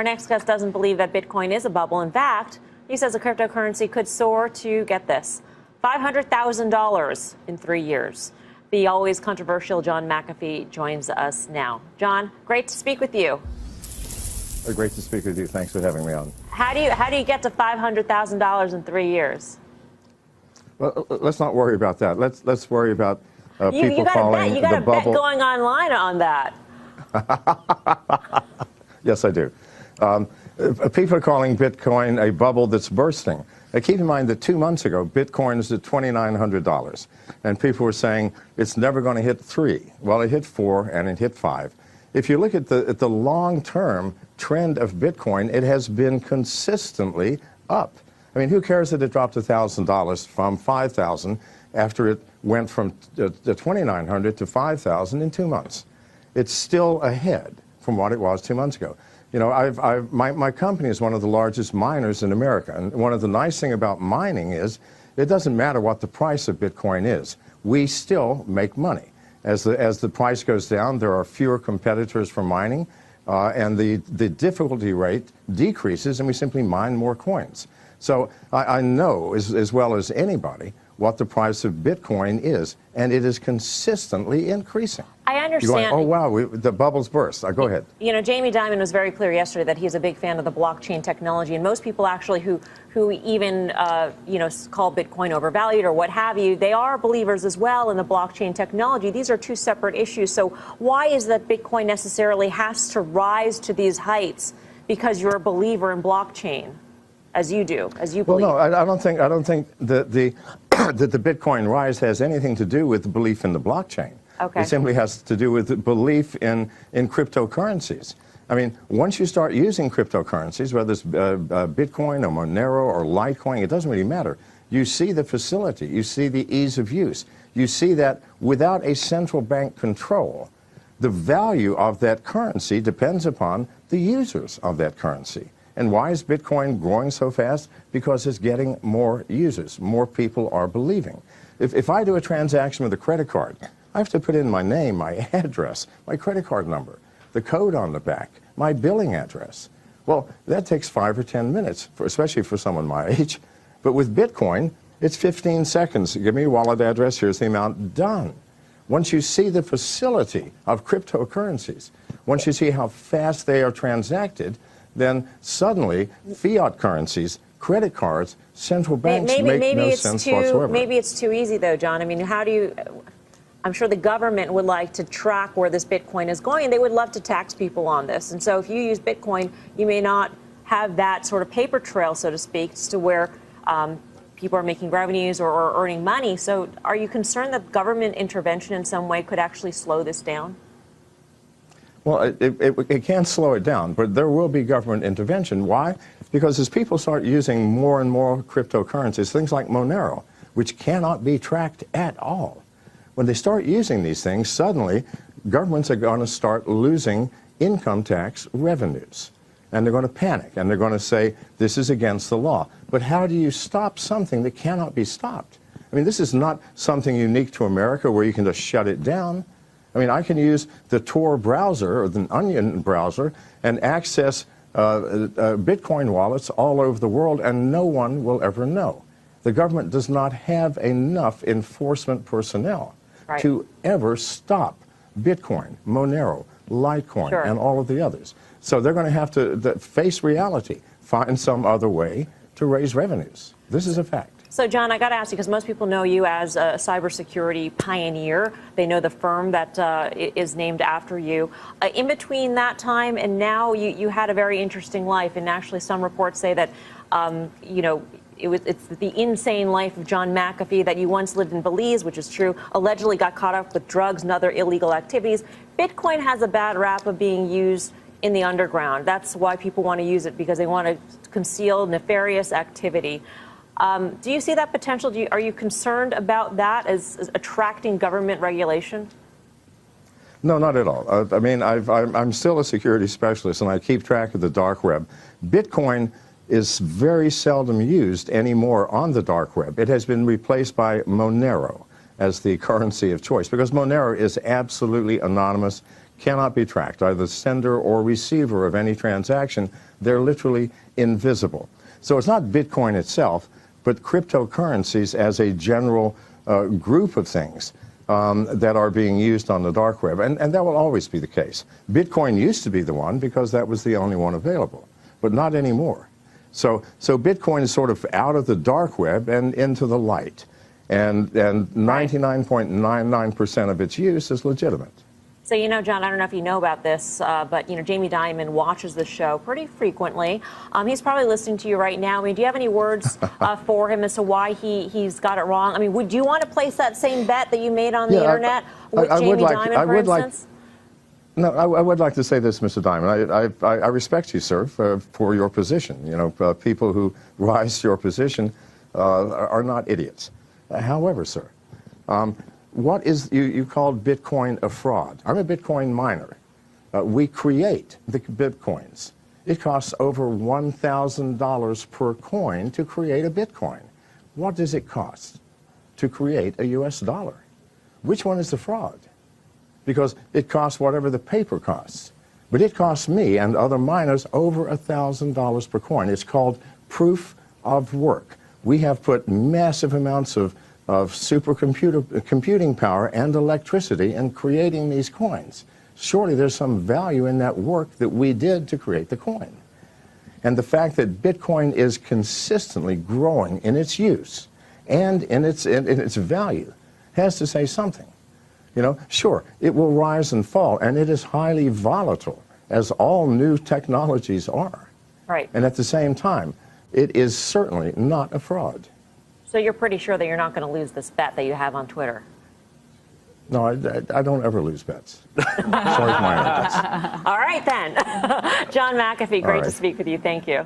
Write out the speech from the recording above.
Our next guest doesn't believe that Bitcoin is a bubble. In fact, he says the cryptocurrency could soar to, get this, $500,000 in 3 years. The always controversial John McAfee joins us now. John, great to speak with you. Great to speak with you. Thanks for having me on. How do you get to $500,000 in 3 years? Well, let's not worry about that. Let's worry about people calling you got the a bubble. bet going online on that. Yes, I do. People are calling Bitcoin a bubble that's bursting. Keep in mind that 2 months ago, Bitcoin was at $2,900, and people were saying it's never going to hit 3. Well, it hit 4 and it hit 5. If you look at the long-term trend of Bitcoin, it has been consistently up. I mean, who cares that it dropped $1,000 from $5,000 after it went from the $2,900 to $5,000 in 2 months? It's still ahead from what it was 2 months ago. You know, my company is one of the largest miners in America, and one of the nice things about mining is it doesn't matter what the price of Bitcoin is. We still make money. As the price goes down, there are fewer competitors for mining, and the difficulty rate decreases, and we simply mine more coins. So I know as well as anybody what the price of Bitcoin is, and it is consistently increasing. I understand. You're going, oh, wow, the bubble's burst. Go ahead. You know, Jamie Dimon was very clear yesterday that he's a big fan of the blockchain technology, and most people actually who even, call Bitcoin overvalued or what have you, they are believers as well in the blockchain technology. These are two separate issues. So why is that Bitcoin necessarily has to rise to these heights because you're a believer in blockchain? As you do, as you believe. Well, no, I don't think that the that the Bitcoin rise has anything to do with the belief in the blockchain. Okay. It simply has to do with the belief in cryptocurrencies. I mean, once you start using cryptocurrencies, whether it's Bitcoin or Monero or Litecoin, it doesn't really matter. You see the facility, you see the ease of use, you see that without a central bank control, the value of that currency depends upon the users of that currency. And why is Bitcoin growing so fast? Because it's getting more users. More people are believing. If I do a transaction with a credit card, I have to put in my name, my address, my credit card number, the code on the back, my billing address. Well, that takes 5 or 10 minutes, especially for someone my age. But with Bitcoin, it's 15 seconds. Give me your wallet address, here's the amount, done. Once you see the facility of cryptocurrencies, once you see how fast they are transacted, then suddenly fiat currencies, credit cards, central banks make no sense whatsoever. Maybe it's too easy, though, John. I mean, how do you... I'm sure the government would like to track where this Bitcoin is going, and they would love to tax people on this. And so if you use Bitcoin, you may not have that sort of paper trail, so to speak, as to where people are making revenues or earning money. So are you concerned that government intervention in some way could actually slow this down? Well, it can slow it down, but there will be government intervention. Why? Because as people start using more and more cryptocurrencies, things like Monero, which cannot be tracked at all, when they start using these things, suddenly governments are going to start losing income tax revenues. And they're going to panic, and they're going to say, this is against the law. But how do you stop something that cannot be stopped? I mean, this is not something unique to America where you can just shut it down. I mean, I can use the Tor browser or the Onion browser and access Bitcoin wallets all over the world, and no one will ever know. The government does not have enough enforcement personnel to ever stop Bitcoin, Monero, Litecoin, and all of the others. So they're going to have to face reality, find some other way to raise revenues. This is a fact. So, John, I got to ask you, because most people know you as a cybersecurity pioneer. They know the firm that is named after you. In between that time and now, you had a very interesting life. And actually, some reports say that, it's the insane life of John McAfee, that you once lived in Belize, which is true, allegedly got caught up with drugs and other illegal activities. Bitcoin has a bad rap of being used in the underground. That's why people want to use it, because they want to conceal nefarious activity. Do you see that potential? Are you concerned about that as attracting government regulation? No, not at all. I mean, I'm still a security specialist, and I keep track of the dark web. Bitcoin is very seldom used anymore on the dark web. It has been replaced by Monero as the currency of choice, because Monero is absolutely anonymous, cannot be tracked, either sender or receiver of any transaction. They're literally invisible. So it's not Bitcoin itself, but cryptocurrencies as a general group of things that are being used on the dark web. And that will always be the case. Bitcoin used to be the one because that was the only one available, but not anymore. So Bitcoin is sort of out of the dark web and into the light. And 99.99% of its use is legitimate. So, you know, John, I don't know if you know about this, but, you know, Jamie Dimon watches the show pretty frequently. He's probably listening to you right now. I mean, do you have any words for him as to why he's got it wrong? I mean, would you want to place that same bet that you made on the internet with Jamie Dimon, for instance? No, I would like to say this, Mr. Dimon. I respect you, sir, for your position. You know, people who rise to your position are not idiots. However, sir, what is, you called Bitcoin a fraud. I'm a Bitcoin miner. We create the Bitcoins. It costs over $1,000 per coin to create a Bitcoin. What does it cost to create a US dollar? Which one is the fraud? Because it costs whatever the paper costs. But it costs me and other miners over $1,000 per coin. It's called proof of work. We have put massive amounts of computing power and electricity in creating these coins. Surely there's some value in that work that we did to create the coin. And the fact that Bitcoin is consistently growing in its use and in its value has to say something. You know, sure, it will rise and fall, and it is highly volatile, as all new technologies are. Right. And at the same time, it is certainly not a fraud. So you're pretty sure that you're not going to lose this bet that you have on Twitter? No, I don't ever lose bets. Sorry for my bets. All right, then. John McAfee, great to speak with you. Thank you.